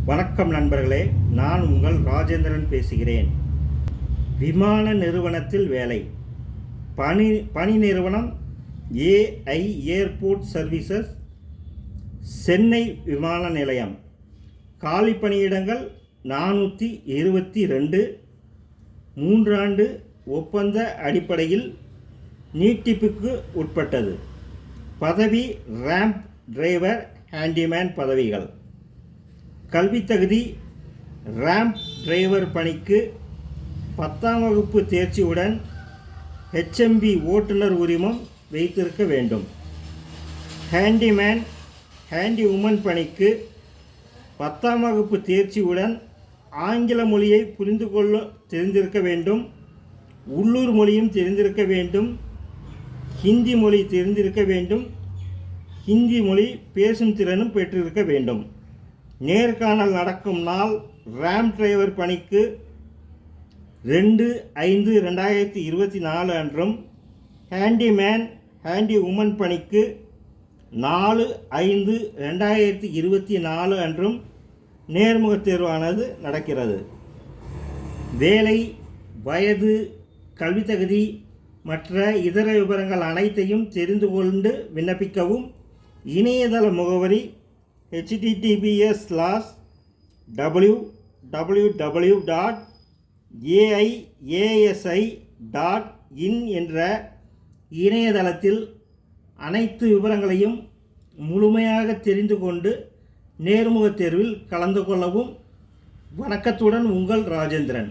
வணக்கம் நண்பர்களே, நான் உங்கள் ராஜேந்திரன் பேசுகிறேன். விமான நிறுவனத்தில் வேலை. பணி நிறுவனம் ஏஐ ஏர்போர்ட் சர்வீசஸ், சென்னை விமான நிலையம். காலி பணியிடங்கள் 422. 3 ஆண்டு ஒப்பந்த அடிப்படையில் நீட்டிப்புக்கு உட்பட்டது. பதவி ரேம்ப் டிரைவர், ஹேண்டிமேன் பதவிகள். கல்வி தகுதி: ரேம்ப் டிரைவர் பணிக்கு 10ஆம் வகுப்பு தேர்ச்சியுடன் HMB ஓட்டுநர் உரிமம் வைத்திருக்க வேண்டும். ஹேண்டிமேன் ஹேண்டி உமன் பணிக்கு 10ஆம் வகுப்பு தேர்ச்சியுடன் ஆங்கில மொழியை புரிந்து கொள்ள தெரிந்திருக்க வேண்டும். உள்ளூர் மொழியும் தெரிந்திருக்க வேண்டும். ஹிந்தி மொழி தெரிந்திருக்க வேண்டும். ஹிந்தி மொழி பேசும் திறனும் பெற்றிருக்க வேண்டும். நேர்காணல் நடக்கும் நாள்: ரேம்ப் டிரைவர் பணிக்கு 2/5/2024 அன்றும், ஹேண்டிமேன் ஹேண்டி உமன் பணிக்கு 4/5/2024 அன்றும் நேர்முகத் தேர்வானது நடக்கிறது. வேலை, வயது, கல்வி தகுதி மற்ற இதர விவரங்கள் அனைத்தையும் தெரிந்து கொண்டு விண்ணப்பிக்கவும். இணையதள முகவரி: https://www.aiasi.in என்ற இணையதளத்தில் அனைத்து விவரங்களையும் முழுமையாக தெரிந்து கொண்டு நேர்முகத் தேர்வில் கலந்து கொள்ளவும். வணக்கத்துடன் உங்கள் ராஜேந்திரன்.